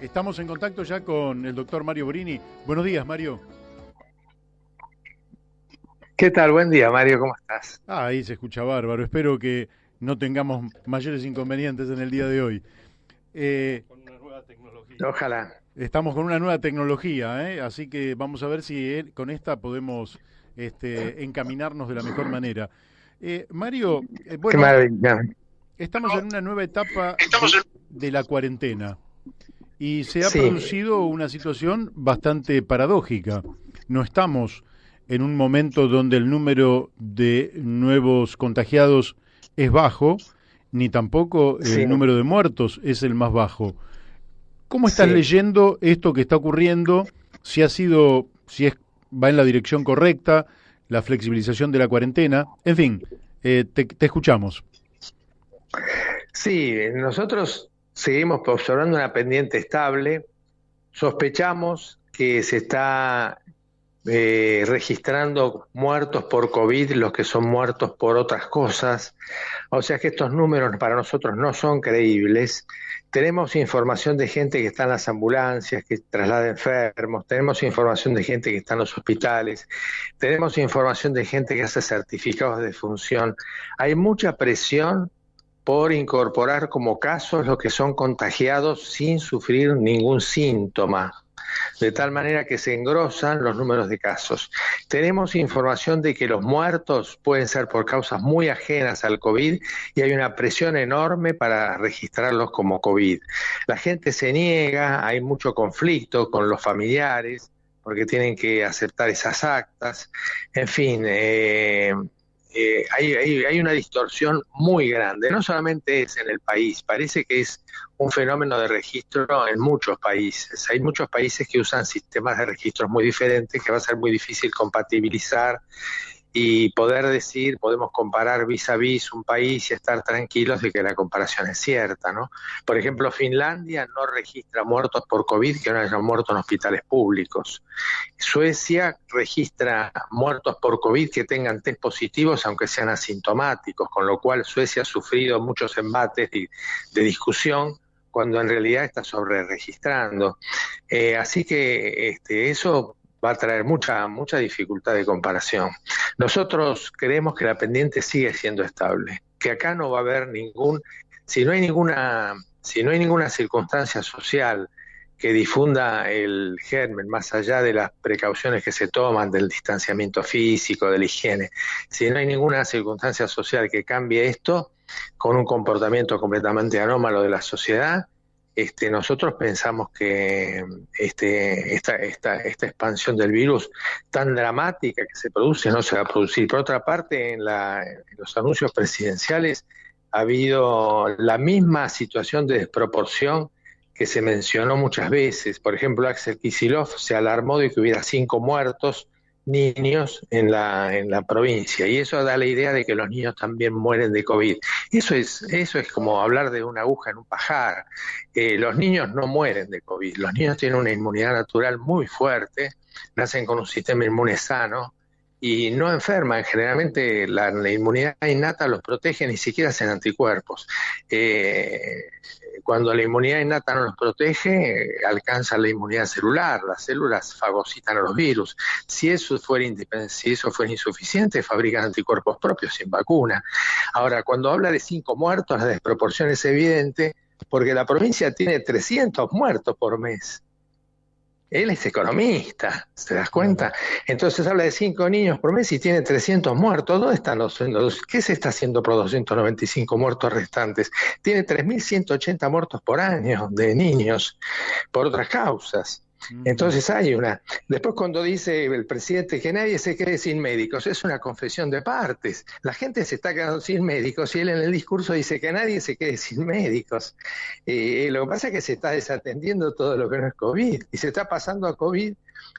Estamos en contacto ya con el doctor Mario Brini. Buenos días, Mario. ¿Qué tal? Buen día, Mario, ¿cómo estás? Ahí se escucha bárbaro. Espero que no tengamos mayores inconvenientes en el día de hoy. Con una nueva tecnología. Ojalá. Estamos con una nueva tecnología, ¿eh? Así que vamos a ver si con esta podemos encaminarnos de la mejor manera. Mario, Qué bueno, maravilla. estamos en una nueva etapa de la cuarentena y se ha Sí, producido una situación bastante paradójica. No estamos en un momento donde el número de nuevos contagiados es bajo, ni tampoco sí, el número de muertos es el más bajo. ¿Cómo estás sí. leyendo esto que está ocurriendo? Si ha sido, si es, va en la dirección correcta, la flexibilización de la cuarentena, en fin, te escuchamos. Sí, nosotros seguimos observando una pendiente estable. Sospechamos que se está registrando muertos por COVID, los que son muertos por otras cosas. O sea que estos números para nosotros no son creíbles. Tenemos información de gente que está en las ambulancias, que traslada enfermos, tenemos información de gente que está en los hospitales, tenemos información de gente que hace certificados de defunción. Hay mucha presión por incorporar como casos los que son contagiados sin sufrir ningún síntoma, de tal manera que se engrosan los números de casos. Tenemos información de que los muertos pueden ser por causas muy ajenas al COVID y hay una presión enorme para registrarlos como COVID. La gente se niega, hay mucho conflicto con los familiares porque tienen que aceptar esas actas. En fin, hay una distorsión muy grande. No solamente es en el país, parece que es un fenómeno de registro en muchos países. Hay muchos países que usan sistemas de registros muy diferentes que va a ser muy difícil compatibilizar y poder decir, podemos comparar vis a vis un país y estar tranquilos de que la comparación es cierta, ¿no? Por ejemplo, Finlandia no registra muertos por COVID que no hayan muerto en hospitales públicos. Suecia registra muertos por COVID que tengan test positivos, aunque sean asintomáticos, con lo cual Suecia ha sufrido muchos embates de discusión cuando en realidad está sobre registrando. Así que eso va a traer mucha dificultad de comparación. Nosotros creemos que la pendiente sigue siendo estable, que acá no va a haber si no hay si no hay ninguna circunstancia social que difunda el germen, más allá de las precauciones que se toman, del distanciamiento físico, de la higiene, si no hay ninguna circunstancia social que cambie esto, con un comportamiento completamente anómalo de la sociedad, nosotros pensamos que esta expansión del virus tan dramática que se produce no se va a producir. Por otra parte, en los anuncios presidenciales ha habido la misma situación de desproporción que se mencionó muchas veces. Por ejemplo, Axel Kicillof se alarmó de que hubiera 5 muertos niños en la provincia y eso da la idea de que los niños también mueren de COVID. Eso es como hablar de una aguja en un pajar. Los niños no mueren de COVID, los niños tienen una inmunidad natural muy fuerte, nacen con un sistema inmune sano y no enferman. Generalmente la inmunidad innata los protege, ni siquiera hacen anticuerpos. Cuando la inmunidad innata no los protege, alcanza la inmunidad celular, las células fagocitan a los virus. Si eso fuera insuficiente, fabrican anticuerpos propios sin vacuna. Ahora, cuando habla de 5 muertos, la desproporción es evidente porque la provincia tiene 300 muertos por mes. Él es economista, ¿se das Claro. cuenta? Entonces habla de 5 niños por mes y tiene 300 muertos. ¿Dónde están qué se está haciendo por 295 muertos restantes? Tiene 3.180 muertos por año de niños por otras causas. Ujú. Entonces hay una. Después cuando dice el presidente que nadie se quede sin médicos, es una confesión de partes. La gente se está quedando sin médicos y él en el discurso dice que nadie se quede sin médicos. Lo que pasa es que se está desatendiendo todo lo que no es COVID y se está pasando a COVID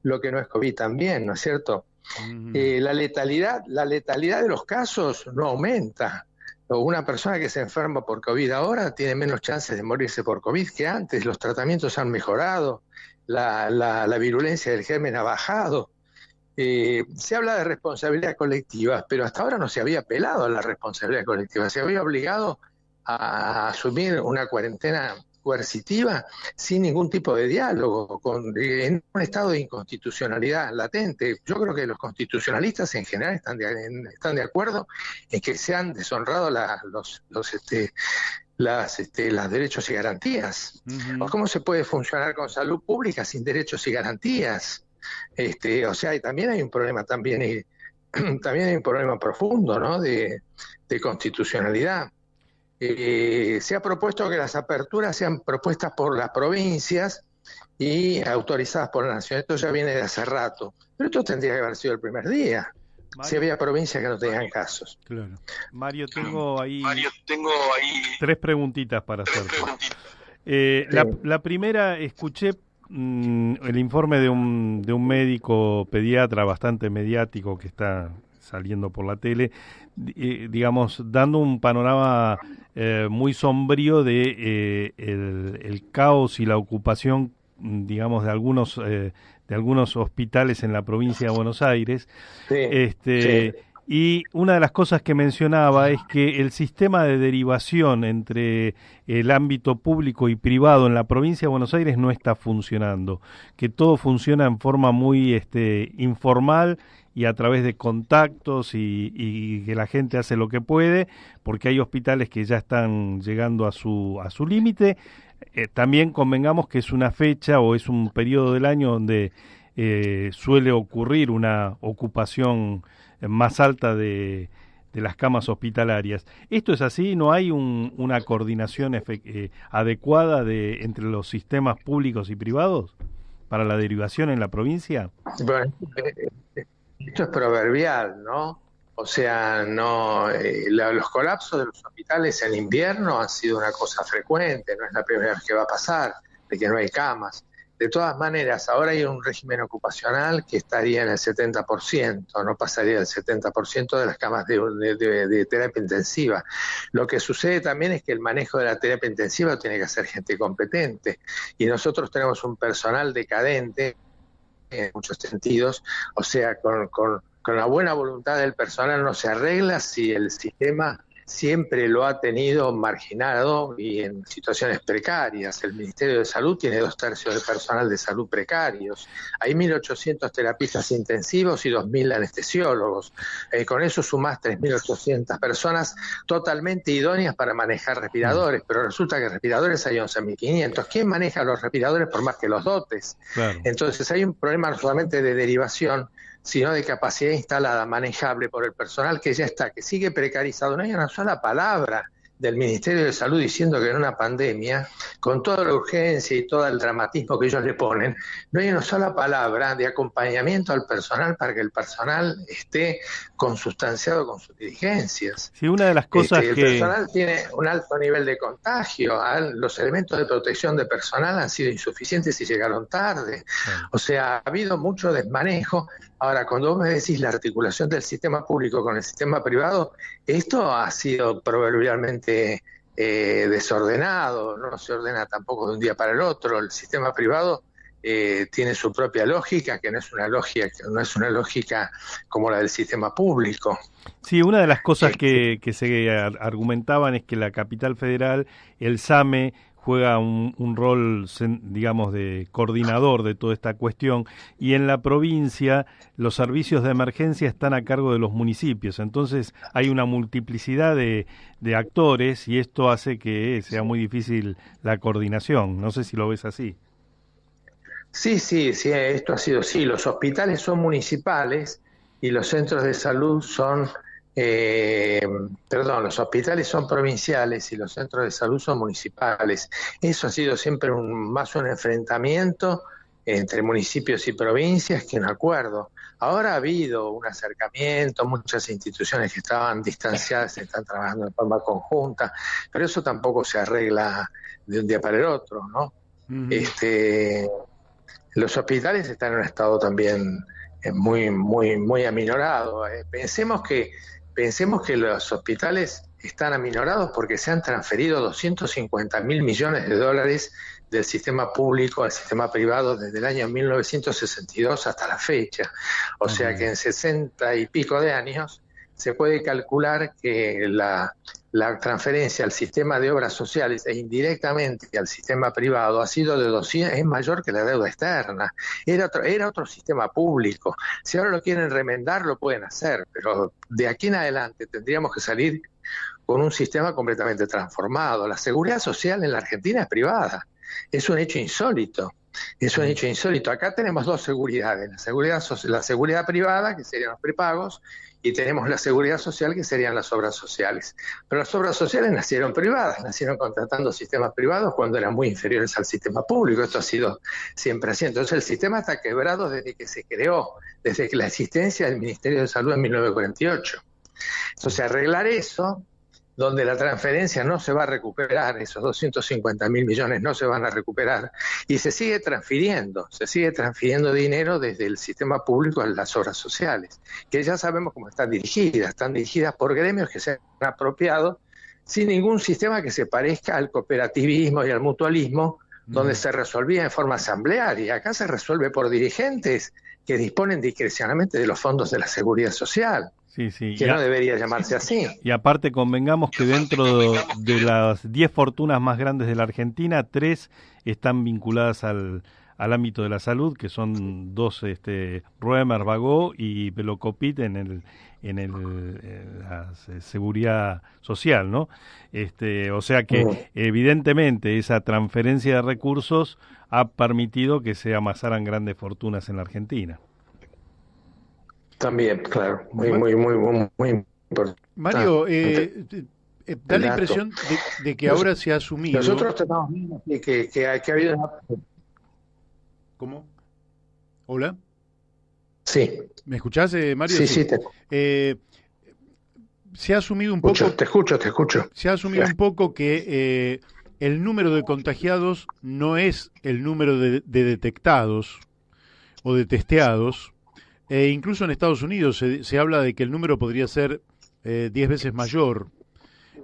lo que no es COVID también, ¿no es cierto? Ujú. La letalidad de los casos no aumenta. Una persona que se enferma por COVID ahora tiene menos chances de morirse por COVID que antes. Los tratamientos han mejorado, la virulencia del germen ha bajado. Se habla de responsabilidad colectiva, pero hasta ahora no se había apelado a la responsabilidad colectiva. Se había obligado a asumir una cuarentena coercitiva sin ningún tipo de diálogo, en un estado de inconstitucionalidad latente. Yo creo que los constitucionalistas en general están de acuerdo en que se han deshonrado los derechos y garantías. ¿Cómo se puede funcionar con salud pública sin derechos y garantías? O sea, y también hay un problema también hay un problema profundo, ¿no? de constitucionalidad. Se ha propuesto que las aperturas sean propuestas por las provincias y autorizadas por la nación. Esto ya viene de hace rato, pero esto tendría que haber sido el primer día. Mario, si había provincias que no tenían casos. Claro. Mario, tengo ahí 3 preguntitas para hacerte. La primera, escuché el informe de un médico pediatra bastante mediático que está saliendo por la tele, digamos, dando un panorama muy sombrío de el caos y la ocupación, digamos, de algunos hospitales en la provincia de Buenos Aires. Sí. Y una de las cosas que mencionaba es que el sistema de derivación entre el ámbito público y privado en la provincia de Buenos Aires no está funcionando, que todo funciona en forma muy informal y a través de contactos y que la gente hace lo que puede, porque hay hospitales que ya están llegando a su límite. También convengamos que es una fecha o es un periodo del año donde suele ocurrir una ocupación más alta de las camas hospitalarias. ¿Esto es así? ¿No hay una coordinación adecuada entre los sistemas públicos y privados para la derivación en la provincia? Bueno, esto es proverbial, ¿no? O sea, no, los colapsos de los hospitales en invierno han sido una cosa frecuente, no es la primera vez que va a pasar, de que no hay camas. De todas maneras, ahora hay un régimen ocupacional que estaría en el 70%, no pasaría del 70% de las camas de terapia intensiva. Lo que sucede también es que el manejo de la terapia intensiva tiene que hacer gente competente, y nosotros tenemos un personal decadente en muchos sentidos. O sea, con la buena voluntad del personal no se arregla si el sistema siempre lo ha tenido marginado y en situaciones precarias. El Ministerio de Salud tiene 2/3 del personal de salud precarios. Hay 1.800 terapistas intensivos y 2.000 anestesiólogos. Con eso sumás 3.800 personas totalmente idóneas para manejar respiradores, pero resulta que respiradores hay 11.500. ¿Quién maneja los respiradores por más que los dotes? Claro. Entonces hay un problema no solamente de derivación, sino de capacidad instalada, manejable por el personal que ya está, que sigue precarizado. No hay una sola palabra del Ministerio de Salud diciendo que en una pandemia, con toda la urgencia y todo el dramatismo que ellos le ponen, no hay una sola palabra de acompañamiento al personal para que el personal esté consustanciado con sus dirigencias. Sí, una de las cosas el personal tiene un alto nivel de contagio, los elementos de protección de personal han sido insuficientes y llegaron tarde. O sea, ha habido mucho desmanejo. Ahora, cuando vos me decís la articulación del sistema público con el sistema privado, esto ha sido proverbialmente desordenado, no se ordena tampoco de un día para el otro. El sistema privado tiene su propia lógica, que no es una lógica como la del sistema público. Sí, una de las cosas que se argumentaban es que la capital federal, el SAME, juega un rol, digamos, de coordinador de toda esta cuestión, y en la provincia los servicios de emergencia están a cargo de los municipios. Entonces hay una multiplicidad de actores y esto hace que sea muy difícil la coordinación. No sé si lo ves así. Sí, esto ha sido así. Los hospitales son municipales y los centros de salud son... los hospitales son provinciales y los centros de salud son municipales. Eso ha sido siempre más un enfrentamiento entre municipios y provincias que un acuerdo. Ahora ha habido un acercamiento, muchas instituciones que estaban distanciadas están trabajando de forma conjunta, pero eso tampoco se arregla de un día para el otro, ¿no? Los hospitales están en un estado también muy aminorado. Pensemos que los hospitales están aminorados porque se han transferido 250.000 millones de dólares del sistema público al sistema privado desde el año 1962 hasta la fecha. O sea que en 60 y pico de años se puede calcular que la transferencia al sistema de obras sociales e indirectamente al sistema privado ha sido de 200, es mayor que la deuda externa. Era otro sistema público. Si ahora lo quieren remendar, lo pueden hacer, pero de aquí en adelante tendríamos que salir con un sistema completamente transformado. La seguridad social en la Argentina es privada. Es un hecho insólito. Es un hecho insólito. Acá tenemos dos seguridades. La seguridad privada, que serían los prepagos, y tenemos la seguridad social, que serían las obras sociales. Pero las obras sociales nacieron privadas, nacieron contratando sistemas privados cuando eran muy inferiores al sistema público. Esto ha sido siempre así. Entonces el sistema está quebrado desde que se creó, desde que la existencia del Ministerio de Salud en 1948. Entonces arreglar eso, donde la transferencia no se va a recuperar, esos 250.000 millones no se van a recuperar, y se sigue transfiriendo dinero desde el sistema público a las obras sociales, que ya sabemos cómo están dirigidas por gremios que se han apropiado sin ningún sistema que se parezca al cooperativismo y al mutualismo, donde se resolvía en forma asamblearia. Acá se resuelve por dirigentes que disponen discrecionalmente de los fondos de la seguridad social. Sí. Que no debería llamarse así. Y aparte convengamos que dentro de las 10 fortunas más grandes de la Argentina, 3 están vinculadas al ámbito de la salud, que son 2, Roemer, Bagó y Velocopit en la seguridad social, ¿no? O sea que evidentemente esa transferencia de recursos ha permitido que se amasaran grandes fortunas en la Argentina. También, claro, muy importante. Mario, da la impresión de que ahora se ha asumido... Nosotros estamos viendo que ha habido... ¿Cómo? ¿Hola? Sí. ¿Me escuchás, Mario? Sí. Se ha asumido un poco... Te escucho. Se ha asumido un poco que el número de contagiados no es el número de detectados o de testeados. Incluso en Estados Unidos se habla de que el número podría ser 10 veces mayor.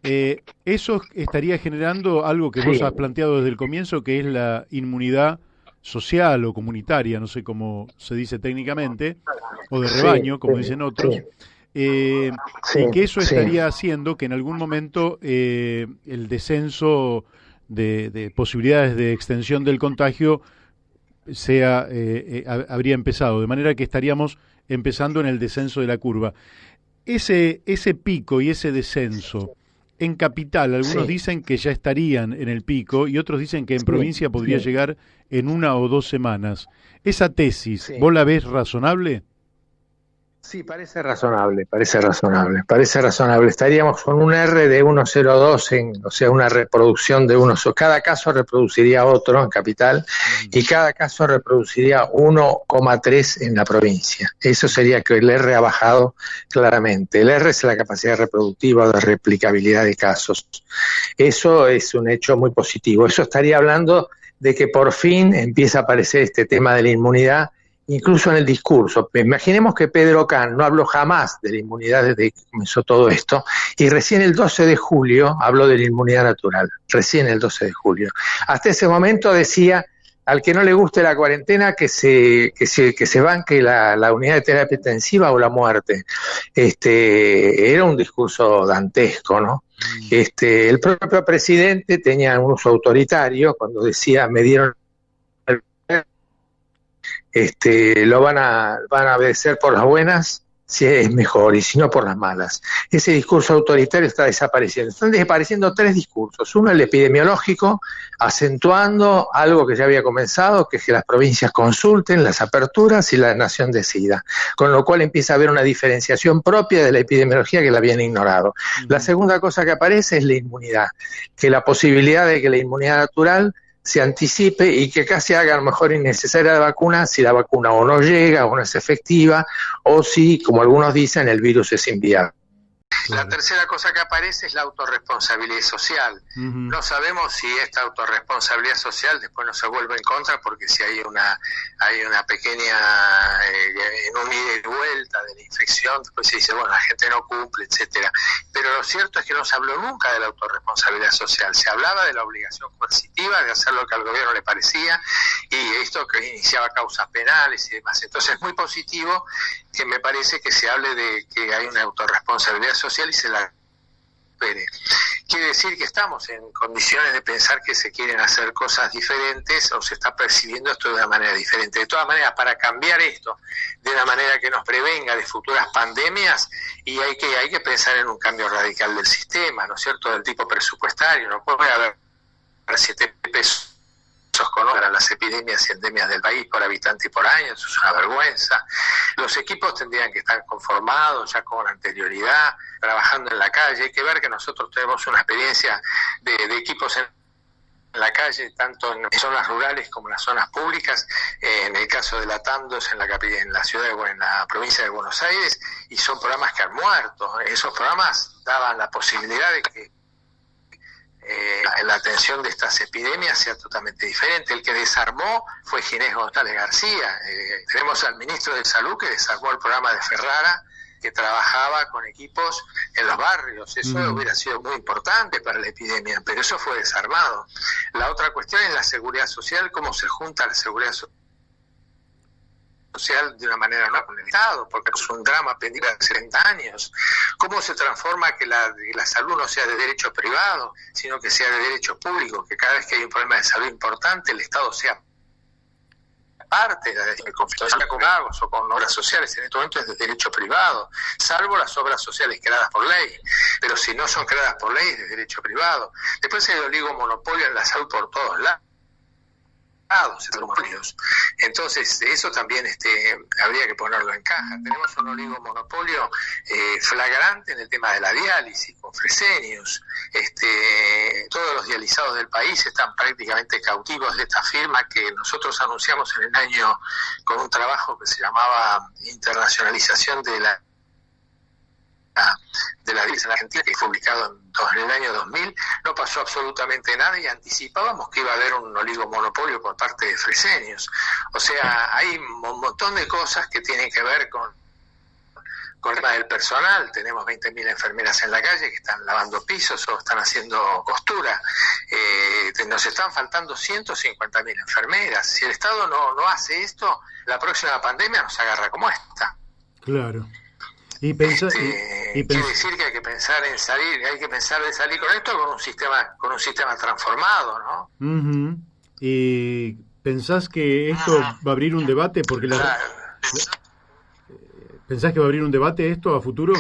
Eso estaría generando algo que vos has planteado desde el comienzo, que es la inmunidad social o comunitaria, no sé cómo se dice técnicamente, o de rebaño, como dicen otros, y que eso estaría haciendo que en algún momento el descenso de posibilidades de extensión del contagio habría empezado, de manera que estaríamos empezando en el descenso de la curva. Ese pico y ese descenso, en capital, algunos dicen que ya estarían en el pico y otros dicen que en provincia podría llegar en 1 o 2 semanas. ¿Esa tesis, vos la ves razonable? Sí, parece razonable. Estaríamos con un R de 1,02, o sea, una reproducción de uno. Cada caso reproduciría otro en capital y cada caso reproduciría 1,3 en la provincia. Eso sería que el R ha bajado claramente. El R es la capacidad reproductiva de replicabilidad de casos. Eso es un hecho muy positivo. Eso estaría hablando de que por fin empieza a aparecer este tema de la inmunidad, incluso en el discurso. Imaginemos que Pedro Can no habló jamás de la inmunidad desde que comenzó todo esto, y recién el 12 de julio habló de la inmunidad natural, recién el 12 de julio. Hasta ese momento decía, al que no le guste la cuarentena, que se banque la unidad de terapia intensiva o la muerte. Era un discurso dantesco, ¿no? El propio presidente tenía un uso autoritario cuando decía, me dieron lo van a obedecer por las buenas, si es mejor, y si no por las malas. Ese discurso autoritario está desapareciendo. Están desapareciendo 3 discursos. Uno, el epidemiológico, acentuando algo que ya había comenzado, que es que las provincias consulten las aperturas y la nación decida. Con lo cual empieza a haber una diferenciación propia de la epidemiología que la habían ignorado. La segunda cosa que aparece es la inmunidad, que la posibilidad de que la inmunidad natural se anticipe y que casi haga a lo mejor innecesaria la vacuna si la vacuna o no llega o no es efectiva, o si, como algunos dicen, el virus es inviable. La tercera cosa que aparece es la autorresponsabilidad social. No sabemos si esta autorresponsabilidad social después no se vuelve en contra, porque si hay una pequeña en un ida y vuelta de la infección, después se dice, bueno, la gente no cumple, etcétera. Pero lo cierto es que no se habló nunca de la autorresponsabilidad social. Se hablaba de la obligación coercitiva de hacer lo que al gobierno le parecía, y esto que iniciaba causas penales y demás. Entonces es muy positivo que me parece que se hable de que hay una autorresponsabilidad social y se la espere. quiere decir que estamos en condiciones de pensar que se quieren hacer cosas diferentes o se está percibiendo esto de una manera diferente. De todas maneras, para cambiar esto de una manera que nos prevenga de futuras pandemias, y hay que pensar en un cambio radical del sistema, ¿no es cierto?, del tipo presupuestario. No puede haber 7 pesos para las epidemias y endemias del país por habitante y por año, eso es una vergüenza. Los equipos tendrían que estar conformados ya con anterioridad, trabajando en la calle. Hay que ver que nosotros tenemos una experiencia de equipos en la calle, tanto en zonas rurales como en las zonas públicas, en el caso de la Tandos en la ciudad en la provincia de Buenos Aires, y son programas que han muerto. Esos programas daban la posibilidad de que la atención de estas epidemias sea totalmente diferente. El que desarmó fue Ginés González García. Tenemos al ministro de Salud que desarmó el programa de Ferrara, que trabajaba con equipos en los barrios. Eso hubiera sido muy importante para la epidemia, pero eso fue desarmado. La otra cuestión es la seguridad social, cómo se junta la seguridad social de una manera no con el Estado, porque es un drama pendiente de 70 años. ¿Cómo se transforma que la salud no sea de derecho privado, sino que sea de derecho público? Que cada vez que hay un problema de salud importante, el Estado sea parte de conflicto con pagos o con obras sociales. En este momento es de derecho privado, salvo las obras sociales creadas por ley, pero si no son creadas por ley es de derecho privado. Después hay oligomonopolio en la salud por todos lados. Entonces eso también habría que ponerlo en caja. Tenemos un oligomonopolio flagrante en el tema de la diálisis con Fresenius. Todos los dializados del país están prácticamente cautivos de esta firma que nosotros anunciamos en el año con un trabajo que se llamaba Internacionalización de la diálisis en Argentina, que fue publicado en el año 2000. No pasó absolutamente nada y anticipábamos que iba a haber un oligomonopolio por parte de Fresenius. O sea, hay un montón de cosas que tienen que ver con el tema del personal. Tenemos 20.000 enfermeras en la calle que están lavando pisos o están haciendo costura. Nos están faltando 150.000 enfermeras. Si el Estado no hace esto, la próxima pandemia nos agarra como esta. Claro. Quiere decir que hay que pensar en salir, de salir con esto con un sistema transformado, ¿no? Uh-huh. ¿Y pensás que esto va a abrir un debate? Porque ¿pensás que va a abrir un debate esto a futuro?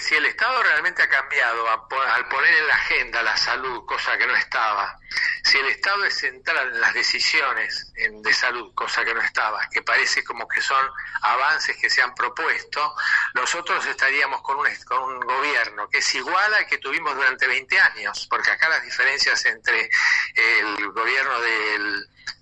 Si el Estado realmente ha cambiado al poner en la agenda la salud, cosa que no estaba, si el Estado es central en las decisiones de salud, cosa que no estaba, que parece como que son avances que se han propuesto, nosotros estaríamos con un gobierno que es igual al que tuvimos durante 20 años, porque acá las diferencias entre el gobierno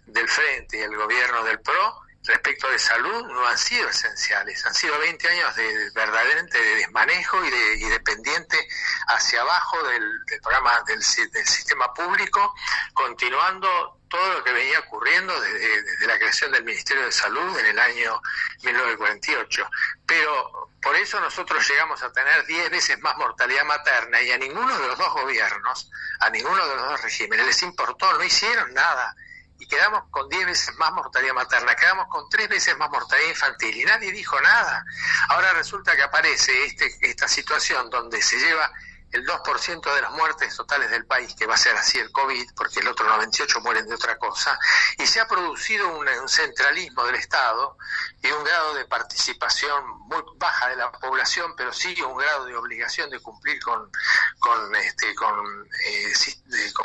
del Frente y el gobierno del PRO respecto de salud no han sido esenciales, han sido 20 años verdaderamente de desmanejo y de pendiente hacia abajo del programa del sistema público, continuando todo lo que venía ocurriendo desde la creación del Ministerio de Salud en el año 1948. Pero por eso nosotros llegamos a tener 10 veces más mortalidad materna, y a ninguno de los dos gobiernos, a ninguno de los dos regímenes les importó, no hicieron nada. Y quedamos con 10 veces más mortalidad materna, quedamos con 3 veces más mortalidad infantil y nadie dijo nada. Ahora resulta que aparece esta situación donde se lleva el 2% de las muertes totales del país, que va a ser así el COVID, porque el otro 98% mueren de otra cosa, y se ha producido un centralismo del Estado y un grado de participación muy baja de la población, pero sí un grado de obligación de cumplir con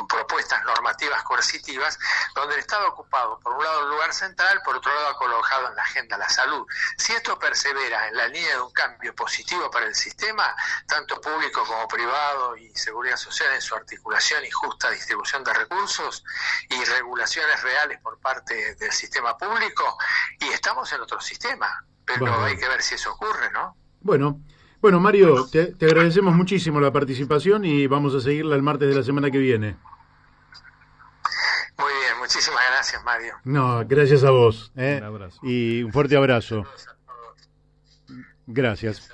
propuestas normativas coercitivas, donde el Estado ha ocupado, por un lado, el lugar central, por otro lado, ha colocado en la agenda la salud. Si esto persevera en la línea de un cambio positivo para el sistema, tanto público como privado, y seguridad social en su articulación y justa distribución de recursos y regulaciones reales por parte del sistema público, y estamos en otro sistema, pero hay que ver si eso ocurre, ¿no? Bueno, Mario, te agradecemos muchísimo la participación y vamos a seguirla el martes de la semana que viene. Muy bien, muchísimas gracias, Mario. No, gracias a vos. Un abrazo. Y un fuerte abrazo. Gracias.